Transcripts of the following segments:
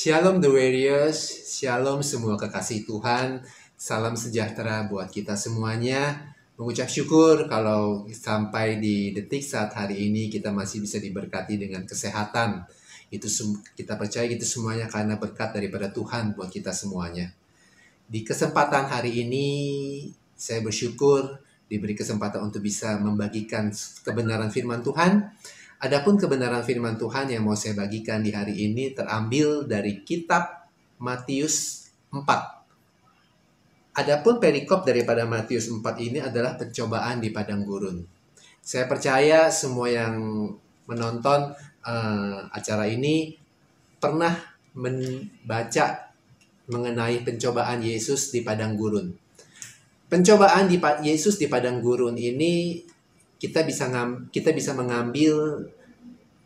Shalom the warriors, shalom semua kekasih Tuhan, salam sejahtera buat kita semuanya. Mengucap syukur kalau sampai di detik saat hari ini kita masih bisa diberkati dengan kesehatan. Kita percaya itu semuanya karena berkat daripada Tuhan buat kita semuanya. Di kesempatan hari ini saya bersyukur diberi kesempatan untuk bisa membagikan kebenaran firman Tuhan. Adapun kebenaran firman Tuhan yang mau saya bagikan di hari ini terambil dari kitab Matius 4. Adapun perikop daripada Matius 4 ini adalah pencobaan di padang gurun. Saya percaya semua yang menonton acara ini pernah membaca mengenai pencobaan Yesus di padang gurun. Pencobaan Yesus di padang gurun ini kita bisa mengambil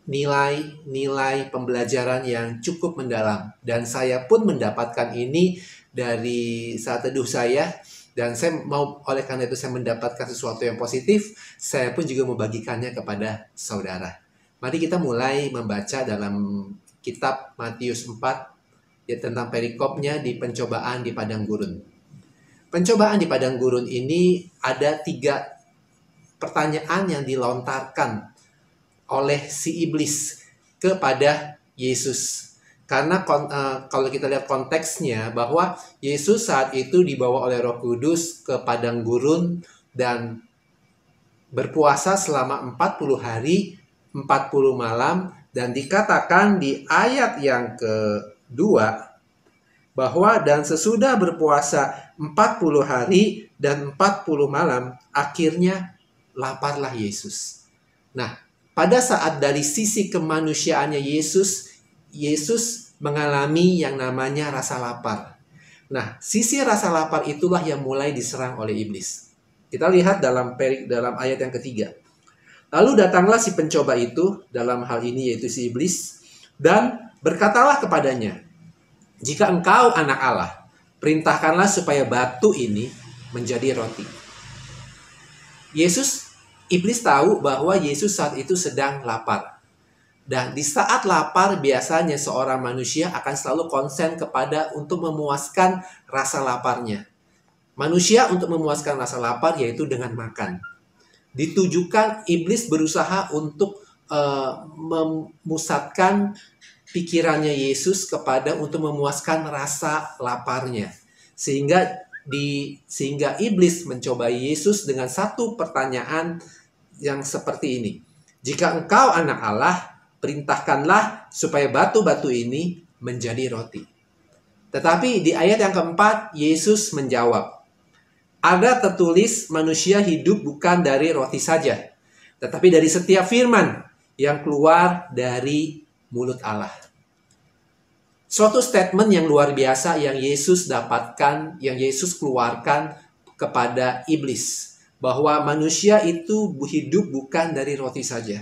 nilai pembelajaran yang cukup mendalam. Dan saya pun mendapatkan ini dari saat teduh saya. Dan oleh karena itu saya mendapatkan sesuatu yang positif. Saya pun juga membagikannya kepada saudara. Mari kita mulai membaca dalam kitab Matius 4 ya, tentang perikopnya di pencobaan di padang gurun. Pencobaan di padang gurun ini ada 3 pertanyaan yang dilontarkan oleh si iblis kepada Yesus. Karena kalau kita lihat konteksnya bahwa Yesus saat itu dibawa oleh Roh Kudus ke padang gurun dan berpuasa selama 40 hari, 40 malam. Dan dikatakan di ayat yang kedua bahwa dan sesudah berpuasa 40 hari dan 40 malam, akhirnya laparlah Yesus. Nah, pada saat dari sisi kemanusiaannya Yesus mengalami yang namanya rasa lapar. Nah, sisi rasa lapar itulah yang mulai diserang oleh iblis. Kita lihat dalam ayat yang ketiga. Lalu datanglah si pencoba itu, dalam hal ini yaitu si iblis, dan berkatalah kepadanya, "Jika engkau anak Allah, perintahkanlah supaya batu ini menjadi roti." Iblis tahu bahwa Yesus saat itu sedang lapar. Dan di saat lapar biasanya seorang manusia akan selalu konsen kepada untuk memuaskan rasa laparnya. Manusia untuk memuaskan rasa lapar yaitu dengan makan. Ditujukan iblis berusaha untuk memusatkan pikirannya Yesus untuk memuaskan rasa laparnya. Sehingga iblis mencobai Yesus dengan satu pertanyaan yang seperti ini. "Jika engkau anak Allah, perintahkanlah supaya batu-batu ini menjadi roti." Tetapi di ayat yang keempat, Yesus menjawab, "Ada tertulis manusia hidup bukan dari roti saja, tetapi dari setiap firman yang keluar dari mulut Allah." Suatu statement yang luar biasa yang Yesus dapatkan, yang Yesus keluarkan kepada iblis. Bahwa manusia itu hidup bukan dari roti saja,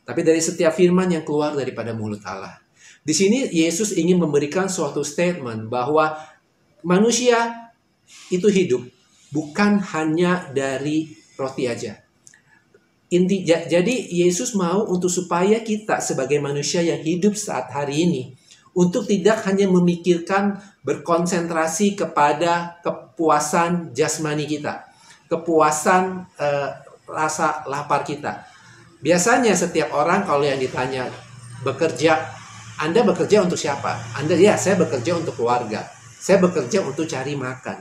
tapi dari setiap firman yang keluar daripada mulut Allah. Di sini Yesus ingin memberikan suatu statement bahwa manusia itu hidup bukan hanya dari roti aja. Jadi Yesus mau untuk supaya kita sebagai manusia yang hidup saat hari ini, untuk tidak hanya memikirkan berkonsentrasi kepada kepuasan jasmani kita, kepuasan rasa lapar kita. Biasanya setiap orang kalau yang ditanya Anda bekerja untuk siapa? Saya bekerja untuk keluarga. Saya bekerja untuk cari makan.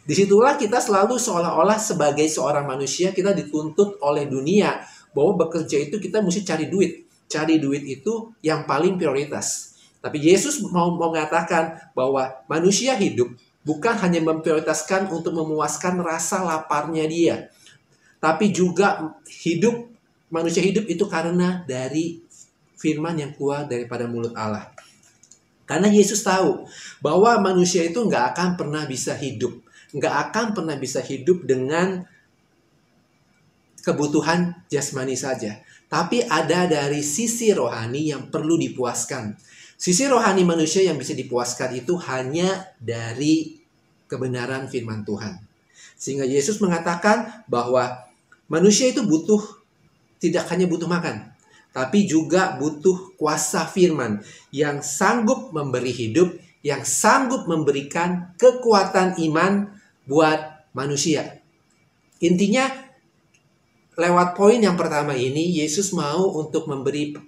Disitulah kita selalu seolah-olah sebagai seorang manusia kita dituntut oleh dunia bahwa bekerja itu kita mesti cari duit. Cari duit itu yang paling prioritas. Tapi Yesus mau mengatakan bahwa manusia hidup bukan hanya memprioritaskan untuk memuaskan rasa laparnya dia. Tapi juga manusia hidup itu karena dari firman yang keluar daripada mulut Allah. Karena Yesus tahu bahwa manusia itu nggak akan pernah bisa hidup. Nggak akan pernah bisa hidup dengan kebutuhan jasmani saja. Tapi ada dari sisi rohani yang perlu dipuaskan. Sisi rohani manusia yang bisa dipuaskan itu hanya dari kebenaran firman Tuhan. Sehingga Yesus mengatakan bahwa manusia itu tidak hanya butuh makan. tapi juga butuh kuasa firman yang sanggup memberi hidup, yang sanggup memberikan kekuatan iman buat manusia. Intinya, lewat poin yang pertama ini, Yesus mau untuk memberi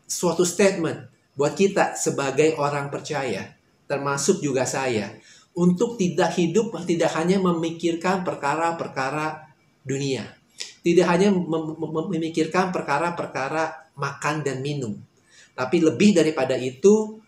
suatu statement buat kita sebagai orang percaya, termasuk juga saya, untuk tidak hidup, tidak hanya memikirkan perkara-perkara dunia, tidak hanya memikirkan perkara-perkara makan dan minum, tapi lebih daripada itu,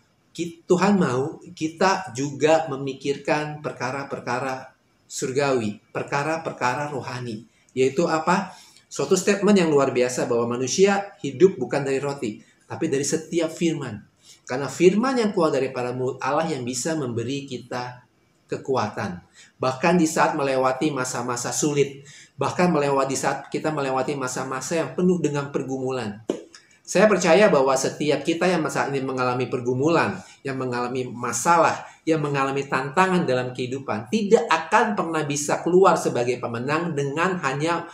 Tuhan mau kita juga memikirkan perkara-perkara surgawi, perkara-perkara rohani. Yaitu apa? Suatu statement yang luar biasa bahwa manusia hidup bukan dari roti, tapi dari setiap firman. Karena firman yang keluar daripada mulut Allah yang bisa memberi kita kekuatan. Bahkan di saat melewati masa-masa sulit. Bahkan di saat kita melewati masa-masa yang penuh dengan pergumulan. Saya percaya bahwa setiap kita yang saat ini mengalami pergumulan, yang mengalami masalah, yang mengalami tantangan dalam kehidupan, tidak akan pernah bisa keluar sebagai pemenang dengan hanya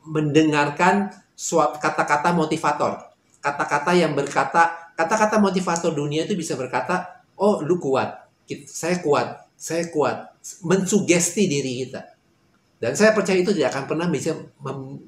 mendengarkan suatu kata-kata motivator. Kata-kata motivator dunia itu bisa berkata, oh lu kuat, saya kuat, mensugesti diri kita. Dan saya percaya itu tidak akan pernah bisa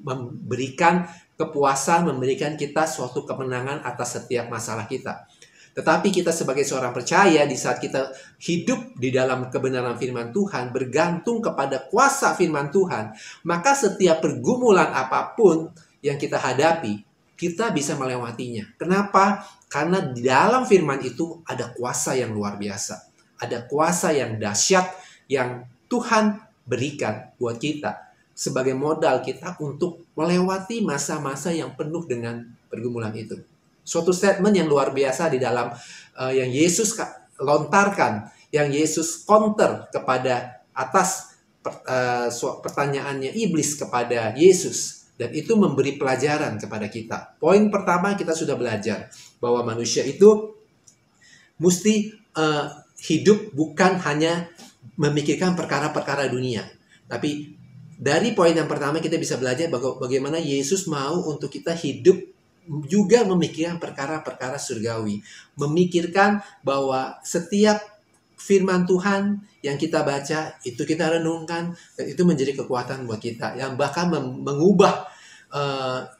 memberikan kepuasan, memberikan kita suatu kemenangan atas setiap masalah kita. Tetapi kita sebagai seorang percaya, di saat kita hidup di dalam kebenaran firman Tuhan, bergantung kepada kuasa firman Tuhan, maka setiap pergumulan apapun yang kita hadapi, kita bisa melewatinya. Kenapa? Karena di dalam firman itu ada kuasa yang luar biasa. Ada kuasa yang dahsyat yang Tuhan berikan buat kita sebagai modal kita untuk melewati masa-masa yang penuh dengan pergumulan itu. Suatu statement yang luar biasa di dalam yang Yesus lontarkan, yang Yesus counter kepada atas pertanyaannya iblis kepada Yesus, dan itu memberi pelajaran kepada kita. Poin pertama kita sudah belajar bahwa manusia itu mesti hidup bukan hanya memikirkan perkara-perkara dunia. Tapi dari poin yang pertama kita bisa belajar bagaimana Yesus mau untuk kita hidup juga memikirkan perkara-perkara surgawi. Memikirkan bahwa setiap firman Tuhan yang kita baca, itu kita renungkan, dan itu menjadi kekuatan buat kita. Yang bahkan mengubah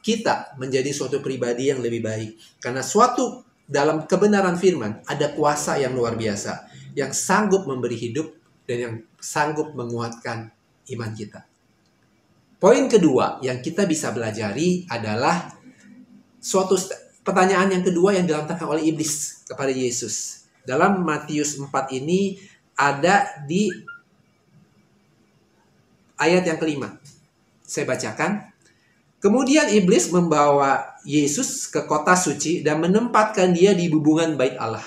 kita menjadi suatu pribadi yang lebih baik. Karena dalam kebenaran firman ada kuasa yang luar biasa, yang sanggup memberi hidup, dan yang sanggup menguatkan iman kita. Poin kedua yang kita bisa belajari adalah suatu pertanyaan yang kedua yang dilontarkan oleh iblis kepada Yesus. Dalam Matius 4 ini ada di ayat yang kelima. Saya bacakan. Kemudian iblis membawa Yesus ke kota suci dan menempatkan dia di bubungan bait Allah.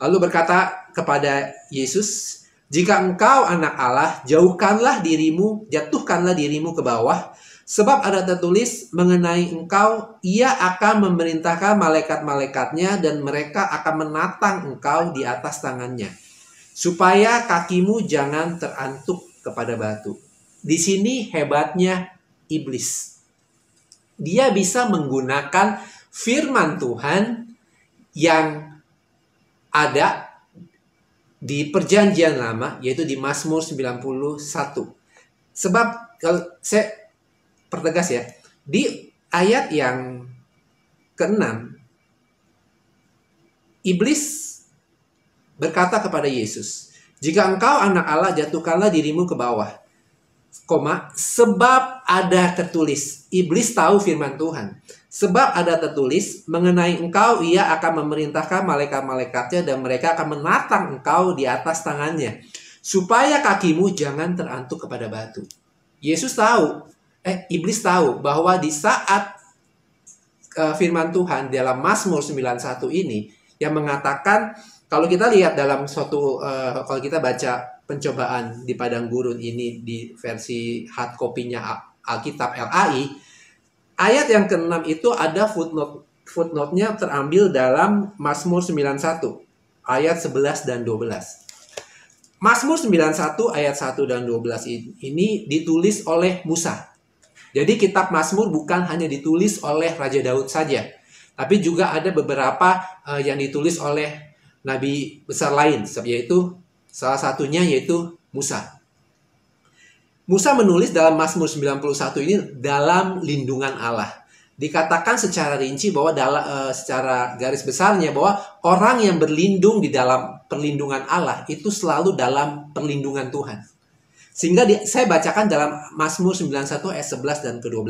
Lalu berkata kepada Yesus, "Jika engkau anak Allah, jatuhkanlah dirimu ke bawah, sebab ada tertulis mengenai engkau, ia akan memerintahkan malaikat-malaikatnya dan mereka akan menatang engkau di atas tangannya, supaya kakimu jangan terantuk kepada batu." Di sini hebatnya iblis. Dia bisa menggunakan firman Tuhan yang ada di perjanjian lama, yaitu di Mazmur 91. Sebab kalau saya pertegas ya, di ayat yang ke-6 iblis berkata kepada Yesus, "Jika engkau anak Allah, jatuhkanlah dirimu ke bawah, sebab ada tertulis." Iblis tahu firman Tuhan. Sebab ada tertulis mengenai engkau, ia akan memerintahkan malaikat-malaikatnya dan mereka akan menatang engkau di atas tangannya, supaya kakimu jangan terantuk kepada batu. Iblis tahu bahwa di saat firman Tuhan dalam Mazmur 91 ini yang mengatakan, kalau kita lihat dalam kalau kita baca pencobaan di padang gurun ini di versi hard copy-nya Alkitab LAI, ayat yang ke-6 itu ada footnote-nya terambil dalam Mazmur 91 ayat 11 dan 12. Mazmur 91 ayat 1 dan 12 ini ditulis oleh Musa. Jadi kitab Mazmur bukan hanya ditulis oleh Raja Daud saja, tapi juga ada beberapa yang ditulis oleh nabi besar lain, yaitu salah satunya yaitu Musa. Musa menulis dalam Mazmur 91 ini dalam lindungan Allah. Dikatakan secara rinci bahwa secara garis besarnya bahwa orang yang berlindung di dalam perlindungan Allah itu selalu dalam perlindungan Tuhan. Sehingga saya bacakan dalam Mazmur 91 ayat 11 dan ke-12.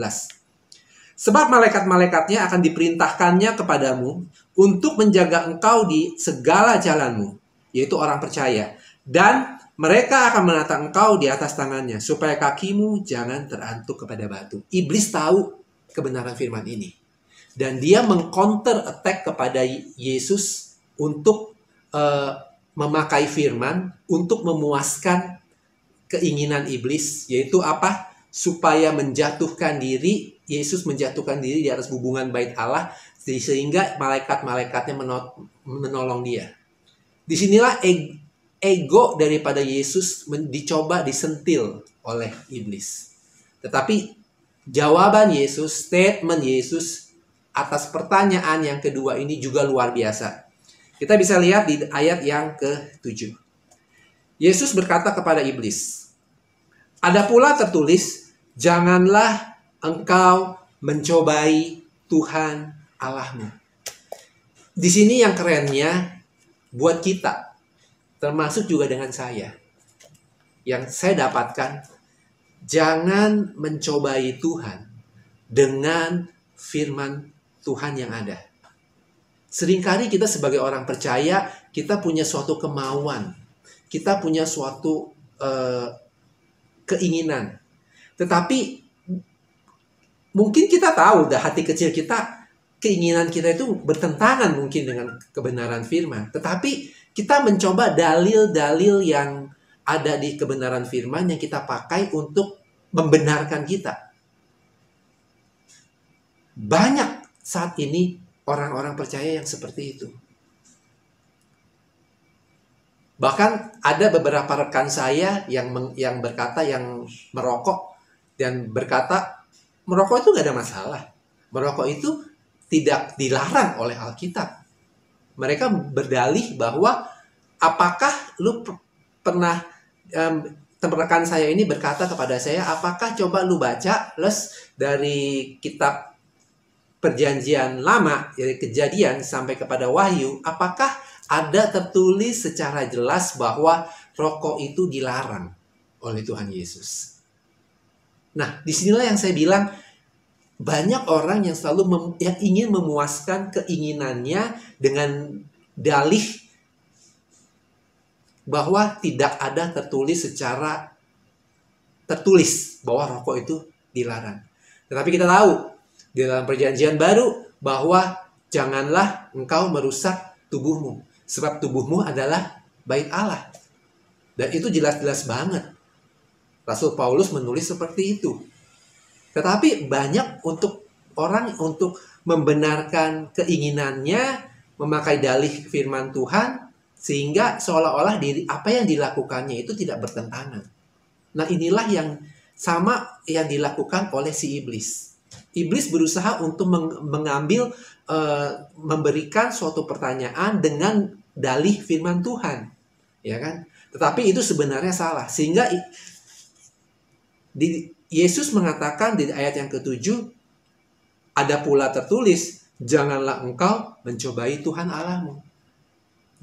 Sebab malaikat-malaikatnya akan diperintahkannya kepadamu untuk menjaga engkau di segala jalanmu, yaitu orang percaya. Dan mereka akan menatang engkau di atas tangannya, supaya kakimu jangan terantuk kepada batu. Iblis tahu kebenaran firman ini. Dan dia meng-counter attack kepada Yesus untuk memakai firman untuk memuaskan keinginan iblis, yaitu apa? Supaya menjatuhkan diri, Yesus menjatuhkan diri di atas hubungan bait Allah, sehingga malaikat-malaikatnya menolong dia. Disinilah ego daripada Yesus dicoba disentil oleh iblis. Tetapi jawaban Yesus, statement Yesus atas pertanyaan yang kedua ini juga luar biasa. Kita bisa lihat di ayat yang ke-7. Yesus berkata kepada iblis, "Ada pula tertulis, janganlah engkau mencobai Tuhan Allahmu." Di sini yang kerennya buat kita, termasuk juga dengan saya, yang saya dapatkan, jangan mencobai Tuhan dengan firman Tuhan yang ada. Seringkali kita sebagai orang percaya, kita punya suatu kemauan, kita punya suatu keinginan. Tetapi mungkin kita tahu, dah hati kecil kita, keinginan kita itu bertentangan mungkin dengan kebenaran firman. Tetapi kita mencoba dalil-dalil yang ada di kebenaran firman yang kita pakai untuk membenarkan kita. Banyak saat ini orang-orang percaya yang seperti itu. Bahkan ada beberapa rekan saya yang berkata, yang merokok dan berkata merokok itu gak ada masalah. Merokok itu tidak dilarang oleh Alkitab. Mereka berdalih bahwa apakah lu pernah, rekan saya ini berkata kepada saya, apakah coba lu baca dari kitab Perjanjian Lama, dari Kejadian sampai kepada Wahyu, apakah ada tertulis secara jelas bahwa rokok itu dilarang oleh Tuhan Yesus? Nah, disinilah yang saya bilang, banyak orang yang selalu yang ingin memuaskan keinginannya dengan dalih bahwa tidak ada secara tertulis bahwa rokok itu dilarang. Tetapi kita tahu di dalam Perjanjian Baru bahwa janganlah engkau merusak tubuhmu, sebab tubuhmu adalah bait Allah. Dan itu jelas-jelas banget. Rasul Paulus menulis seperti itu. Tetapi banyak orang untuk membenarkan keinginannya, memakai dalih firman Tuhan, sehingga seolah-olah apa yang dilakukannya itu tidak bertentangan. Nah, inilah yang sama yang dilakukan oleh si iblis. Iblis berusaha untuk memberikan suatu pertanyaan dengan dalih firman Tuhan, ya kan? Tetapi itu sebenarnya salah. Sehingga Yesus mengatakan di ayat yang ke-7, ada pula tertulis, janganlah engkau mencobai Tuhan Allahmu.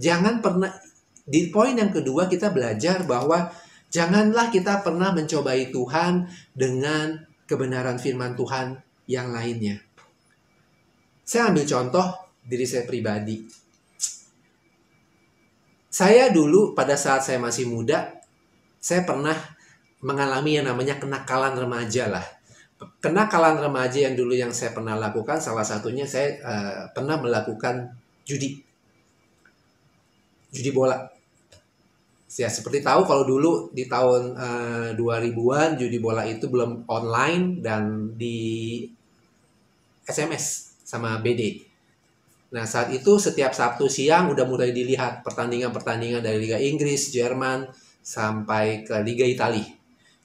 Jangan pernah, di poin yang kedua kita belajar bahwa janganlah kita pernah mencobai Tuhan dengan kebenaran firman Tuhan yang lainnya. Saya ambil contoh diri saya pribadi. Saya dulu pada saat saya masih muda, saya pernah mengalami yang namanya kenakalan remaja lah. Kenakalan remaja yang dulu yang saya pernah lakukan, salah satunya saya pernah melakukan judi bola. Ya, seperti tahu kalau dulu di tahun 2000-an judi bola itu belum online dan di SMS sama BD. Nah, saat itu setiap Sabtu siang udah mulai dilihat pertandingan-pertandingan dari Liga Inggris, Jerman, sampai ke Liga Italia.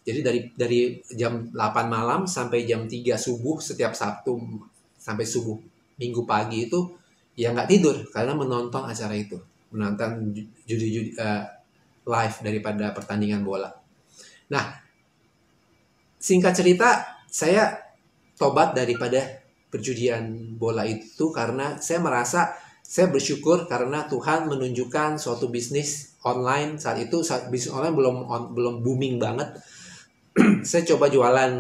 Jadi dari jam 8 malam sampai jam 3 subuh setiap Sabtu sampai subuh Minggu pagi itu ya nggak tidur karena menonton acara itu, menonton judi-judi live daripada pertandingan bola. Nah, singkat cerita, saya tobat daripada perjudian bola itu karena saya merasa saya bersyukur karena Tuhan menunjukkan suatu bisnis online. Saat itu bisnis online belum booming banget. Saya coba jualan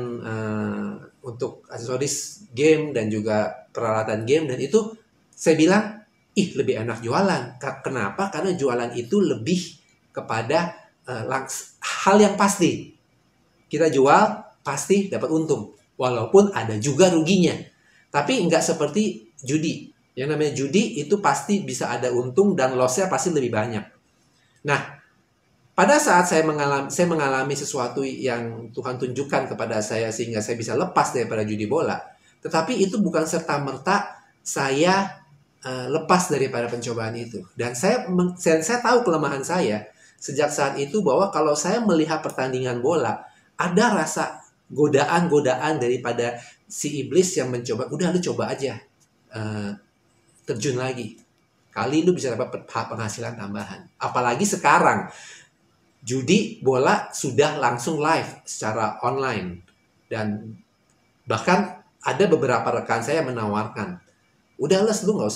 untuk aksesoris game dan juga peralatan game, dan itu saya bilang, lebih enak jualan. Kenapa? Karena jualan itu lebih kepada hal yang pasti. Kita jual pasti dapat untung, walaupun ada juga ruginya. Tapi nggak seperti judi. Yang namanya judi itu pasti bisa ada untung dan loss-nya pasti lebih banyak. Nah, pada saat saya mengalami sesuatu yang Tuhan tunjukkan kepada saya sehingga saya bisa lepas daripada judi bola, tetapi itu bukan serta-merta saya lepas daripada pencobaan itu. Dan saya tahu kelemahan saya sejak saat itu, bahwa kalau saya melihat pertandingan bola, ada rasa godaan-godaan daripada si iblis yang mencoba, udah lu coba aja terjun lagi. Kali lu bisa dapat penghasilan tambahan. Apalagi sekarang judi bola sudah langsung live secara online, dan bahkan ada beberapa rekan saya menawarkan, udah Les, lu nggak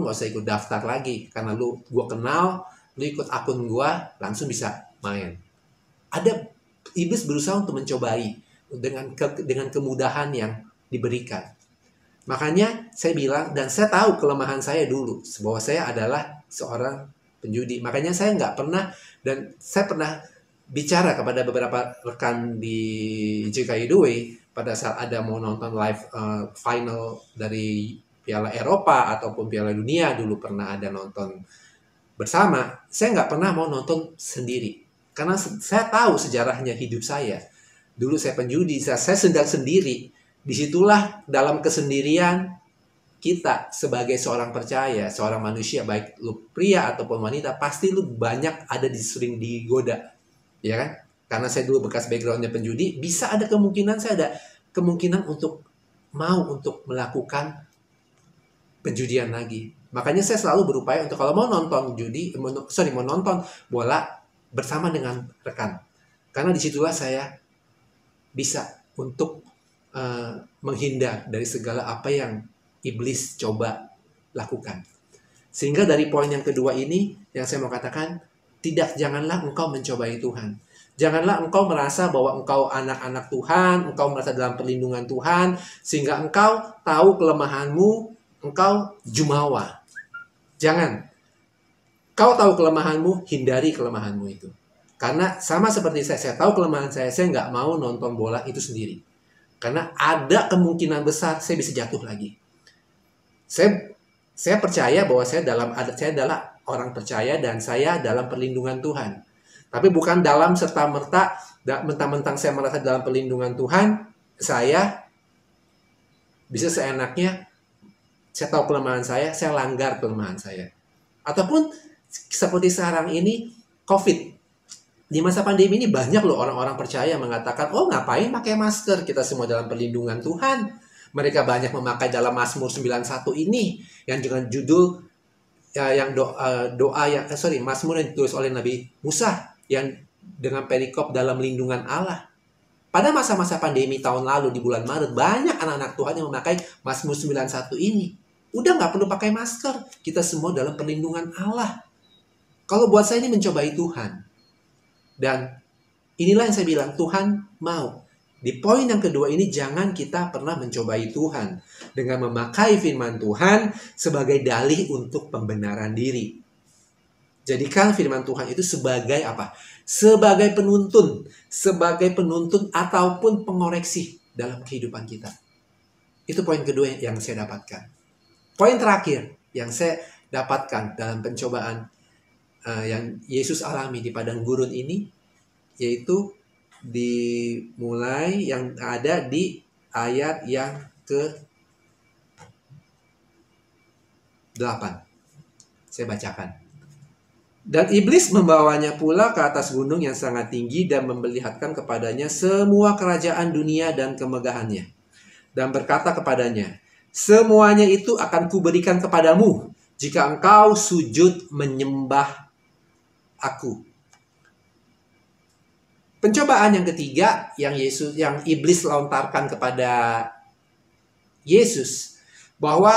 usah ikut daftar lagi karena gua kenal, lu ikut akun gua langsung bisa main. Ada iblis berusaha untuk mencobai dengan kemudahan yang diberikan. Makanya saya bilang, dan saya tahu kelemahan saya dulu bahwa saya adalah seorang penjudi. Makanya saya nggak pernah, dan saya pernah bicara kepada beberapa rekan di JKI Due pada saat ada mau nonton live final dari Piala Eropa ataupun Piala Dunia, dulu pernah ada nonton bersama. Saya nggak pernah mau nonton sendiri karena saya tahu sejarahnya hidup saya. Dulu saya penjudi, saya sedang sendiri. Disitulah dalam kesendirian kita sebagai seorang percaya, seorang manusia, baik lu pria ataupun wanita, pasti lu banyak sering digoda, ya kan? Karena saya dulu bekas backgroundnya penjudi, bisa ada kemungkinan saya ada kemungkinan untuk melakukan penjudian lagi. Makanya saya selalu berupaya untuk kalau mau nonton mau nonton bola bersama dengan rekan, karena disitulah saya bisa untuk menghindar dari segala apa yang iblis coba lakukan. Sehingga dari poin yang kedua ini yang saya mau katakan, janganlah engkau mencobai Tuhan. Janganlah engkau merasa bahwa engkau anak-anak Tuhan, engkau merasa dalam perlindungan Tuhan, sehingga engkau tahu kelemahanmu, engkau jumawa. Jangan. Kau tahu kelemahanmu, hindari kelemahanmu itu. Karena sama seperti saya tahu kelemahan saya nggak mau nonton bola itu sendiri. Karena ada kemungkinan besar saya bisa jatuh lagi. Saya percaya bahwa saya adalah orang percaya dan saya dalam perlindungan Tuhan. Tapi bukan dalam serta-merta, mentang-mentang saya merasa dalam perlindungan Tuhan, saya bisa seenaknya, saya tahu kelemahan saya langgar kelemahan saya. Ataupun seperti sekarang ini, COVID. Di masa pandemi ini banyak loh orang-orang percaya mengatakan, oh ngapain pakai masker, kita semua dalam perlindungan Tuhan. Mereka banyak memakai dalam Mazmur 91 ini yang dengan judul Mazmur yang ditulis oleh Nabi Musa yang dengan perikop dalam lindungan Allah. Pada masa-masa pandemi tahun lalu di bulan Maret, banyak anak-anak Tuhan yang memakai Mazmur 91 ini. Udah nggak perlu pakai masker, kita semua dalam perlindungan Allah. Kalau buat saya ini mencobai Tuhan. Dan inilah yang saya bilang, Tuhan mau. Di poin yang kedua ini, jangan kita pernah mencobai Tuhan dengan memakai firman Tuhan sebagai dalih untuk pembenaran diri. Jadikan firman Tuhan itu sebagai apa? Sebagai penuntun ataupun pengoreksi dalam kehidupan kita. Itu poin kedua yang saya dapatkan. Poin terakhir yang saya dapatkan dalam pencobaan yang Yesus alami di padang gurun ini, yaitu dimulai yang ada di ayat yang ke-8. Saya bacakan. Dan iblis membawanya pula ke atas gunung yang sangat tinggi dan memperlihatkan kepadanya semua kerajaan dunia dan kemegahannya. Dan berkata kepadanya, semuanya itu akan kuberikan kepadamu jika engkau sujud menyembah aku. Pencobaan yang ketiga yang iblis lontarkan kepada Yesus, bahwa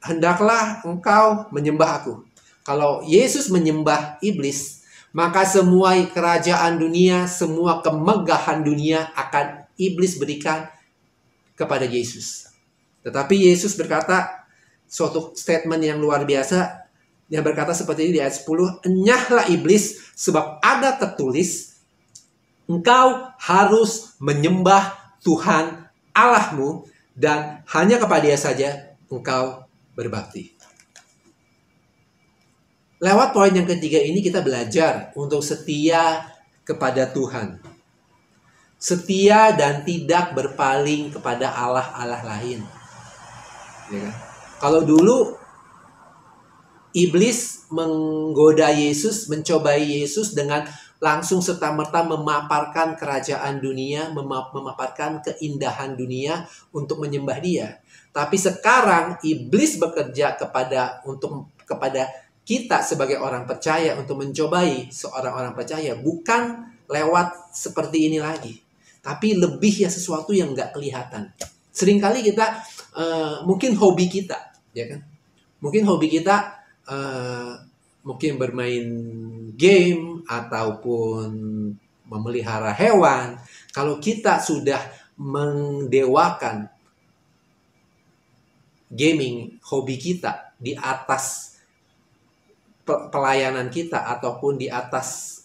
hendaklah engkau menyembah aku. Kalau Yesus menyembah iblis, maka semua kerajaan dunia, semua kemegahan dunia akan iblis berikan kepada Yesus. Tetapi Yesus berkata suatu statement yang luar biasa, yang berkata seperti ini di ayat 10, enyahlah iblis, sebab ada tertulis, engkau harus menyembah Tuhan Allahmu dan hanya kepada Dia saja engkau berbakti. Lewat poin yang ketiga ini kita belajar untuk setia kepada Tuhan. Setia dan tidak berpaling kepada Allah-Allah lain. Ya kan? Kalau dulu iblis menggoda Yesus, mencobai Yesus dengan langsung serta-merta memaparkan kerajaan dunia, memaparkan keindahan dunia untuk menyembah Dia. Tapi sekarang iblis bekerja kepada kita sebagai orang percaya untuk mencobai seorang orang percaya, bukan lewat seperti ini lagi, tapi lebih ya sesuatu yang nggak kelihatan. Seringkali kita mungkin hobi kita, ya kan? Mungkin hobi kita mungkin bermain game ataupun memelihara hewan. Kalau kita sudah mendewakan gaming, hobi kita di atas pelayanan kita ataupun di atas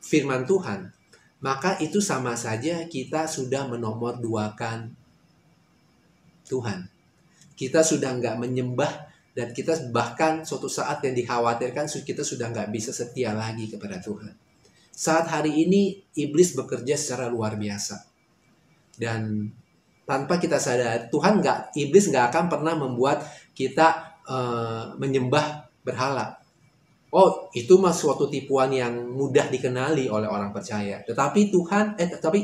firman Tuhan, maka itu sama saja kita sudah menomorduakan Tuhan. Kita sudah nggak menyembah, dan kita bahkan suatu saat yang dikhawatirkan kita sudah nggak bisa setia lagi kepada Tuhan. Saat hari ini iblis bekerja secara luar biasa, dan tanpa kita sadar, iblis nggak akan pernah membuat kita menyembah berhala. Oh, itu mah suatu tipuan yang mudah dikenali oleh orang percaya. Tetapi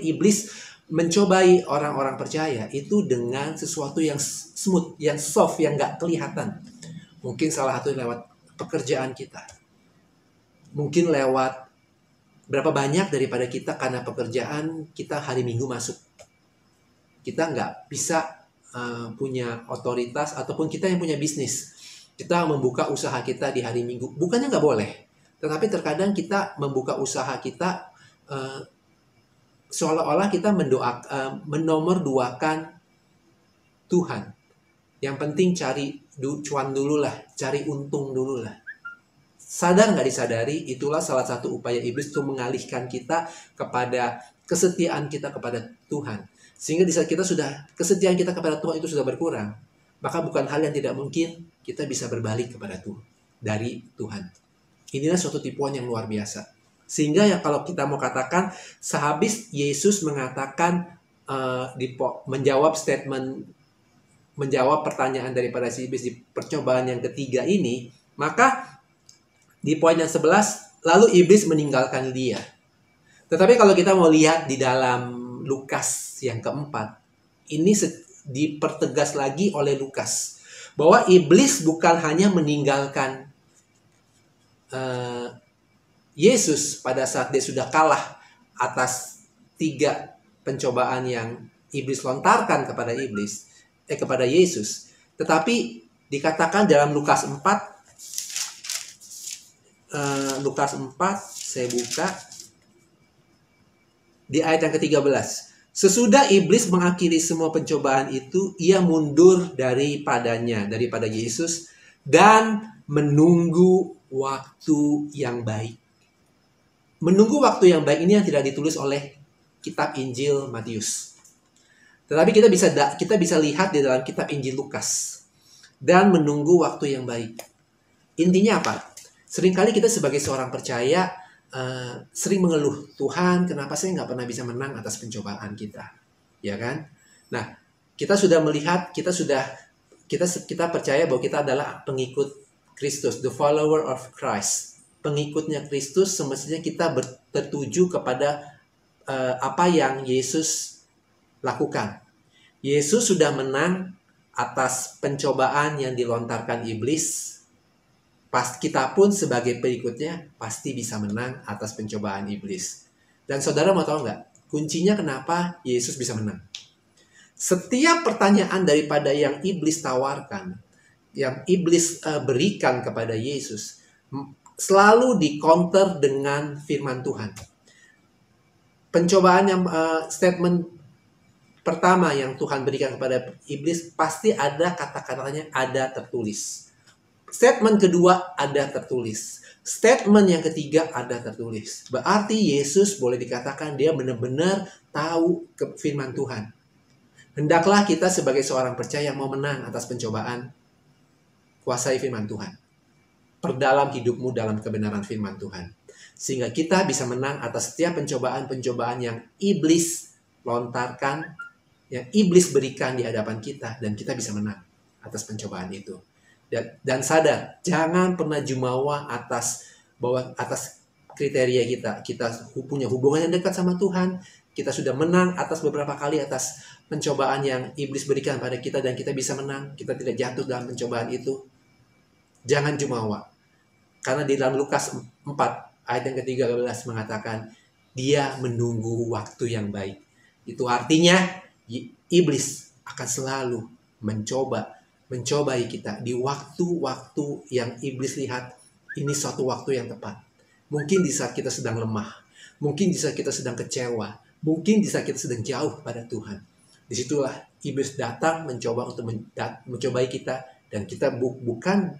iblis mencobai orang-orang percaya itu dengan sesuatu yang smooth, yang soft, yang nggak kelihatan. Mungkin salah satu lewat pekerjaan kita. Mungkin lewat berapa banyak daripada kita karena pekerjaan kita hari Minggu masuk. Kita nggak bisa punya otoritas, ataupun kita yang punya bisnis. Kita membuka usaha kita di hari Minggu. Bukannya nggak boleh. Tetapi terkadang kita membuka usaha kita seolah-olah kita menomorduakan Tuhan. Yang penting cari cuan dulu lah, cari untung dulu lah. Sadar nggak disadari, itulah salah satu upaya iblis untuk mengalihkan kita kepada kesetiaan kita kepada Tuhan. Sehingga di saat kesetiaan kita kepada Tuhan itu sudah berkurang, maka bukan hal yang tidak mungkin kita bisa berbalik kepada Tuhan, dari Tuhan. Inilah suatu tipuan yang luar biasa. Sehingga ya kalau kita mau katakan, sehabis Yesus mengatakan, menjawab pertanyaan daripada si iblis di percobaan yang ketiga ini, maka di poin yang 11, lalu iblis meninggalkan dia. Tetapi kalau kita mau lihat di dalam Lukas yang keempat, ini dipertegas lagi oleh Lukas, bahwa iblis bukan hanya meninggalkan Yesus pada saat dia sudah kalah atas 3 pencobaan yang iblis lontarkan kepada Yesus. Tetapi dikatakan dalam Lukas 4, saya buka di ayat yang ke-13. Sesudah iblis mengakhiri semua pencobaan itu, ia mundur daripada Yesus dan menunggu waktu yang baik. Menunggu waktu yang baik ini yang tidak ditulis oleh kitab Injil Matius. Tetapi kita bisa lihat di dalam kitab Injil Lukas. Dan menunggu waktu yang baik. Intinya apa? Seringkali kita sebagai seorang percaya sering mengeluh, Tuhan, kenapa saya nggak pernah bisa menang atas pencobaan kita, ya kan? Nah, kita sudah melihat, kita percaya bahwa kita adalah pengikut Kristus, the follower of Christ. pengikutnya Kristus, semestinya kita tertuju kepada apa yang Yesus lakukan. Yesus sudah menang atas pencobaan yang dilontarkan iblis. Kita pun sebagai pengikutnya pasti bisa menang atas pencobaan iblis. Dan saudara mau tahu nggak? Kuncinya kenapa Yesus bisa menang? Setiap pertanyaan daripada yang iblis tawarkan, yang iblis berikan kepada Yesus, selalu di-counter dengan firman Tuhan. Pencobaan yang statement pertama yang Tuhan berikan kepada iblis, pasti ada kata-katanya ada tertulis. Statement kedua ada tertulis. Statement yang ketiga ada tertulis. Berarti Yesus boleh dikatakan dia benar-benar tahu firman Tuhan. Hendaklah kita sebagai seorang percaya mau menang atas pencobaan, kuasai firman Tuhan. Perdalam hidupmu dalam kebenaran firman Tuhan. Sehingga kita bisa menang atas setiap pencobaan-pencobaan yang iblis lontarkan, yang iblis berikan di hadapan kita, dan kita bisa menang atas pencobaan itu. Dan sadar, jangan pernah jumawa atas kriteria kita. Kita punya hubungan yang dekat sama Tuhan. Kita sudah menang atas beberapa kali atas pencobaan yang iblis berikan pada kita, dan kita bisa menang. Kita tidak jatuh dalam pencobaan itu. Jangan jumawa. Karena di dalam Lukas 4 ayat yang ke-13 mengatakan, dia menunggu waktu yang baik. Itu artinya iblis akan selalu mencobai kita di waktu-waktu yang iblis lihat ini suatu waktu yang tepat. Mungkin di saat kita sedang lemah, mungkin di saat kita sedang kecewa, mungkin di saat kita sedang jauh pada Tuhan. Disitulah iblis datang mencoba untuk mencobai kita, dan kita bukan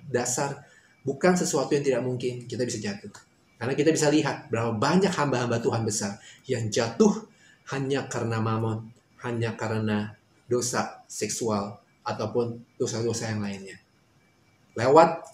sesuatu yang tidak mungkin, kita bisa jatuh. Karena kita bisa lihat berapa banyak hamba-hamba Tuhan besar yang jatuh hanya karena mamon, hanya karena dosa seksual, ataupun dosa-dosa yang lainnya. Lewat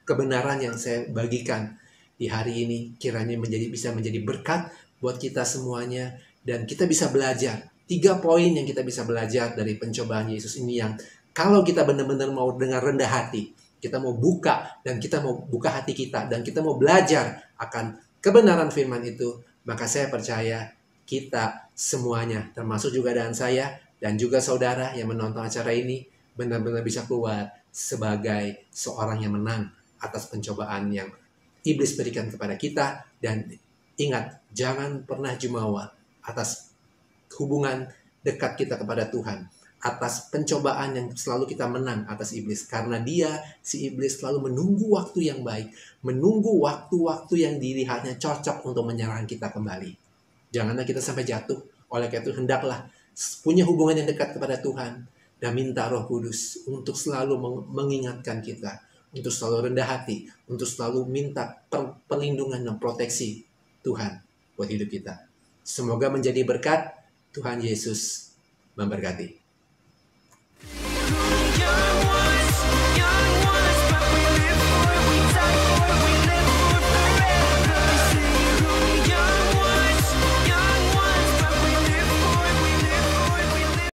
kebenaran yang saya bagikan di hari ini, kiranya bisa menjadi berkat buat kita semuanya, dan kita bisa belajar 3 poin yang kita bisa belajar dari pencobaan Yesus ini, yang kalau kita benar-benar mau dengan rendah hati, kita mau buka, dan kita mau buka hati kita, dan kita mau belajar akan kebenaran firman itu, maka saya percaya kita semuanya, termasuk juga dengan saya, dan juga saudara yang menonton acara ini, benar-benar bisa keluar sebagai seorang yang menang atas pencobaan yang iblis berikan kepada kita. Dan ingat, jangan pernah jumawa atas hubungan dekat kita kepada Tuhan, atas pencobaan yang selalu kita menang atas iblis. Karena si iblis selalu menunggu waktu yang baik, menunggu waktu-waktu yang dilihatnya cocok untuk menyerang kita kembali. Janganlah kita sampai jatuh. Oleh karena itu, hendaklah punya hubungan yang dekat kepada Tuhan, dan minta Roh Kudus untuk selalu mengingatkan kita, untuk selalu rendah hati, untuk selalu minta perlindungan dan proteksi Tuhan buat hidup kita. Semoga menjadi berkat. Tuhan Yesus memberkati.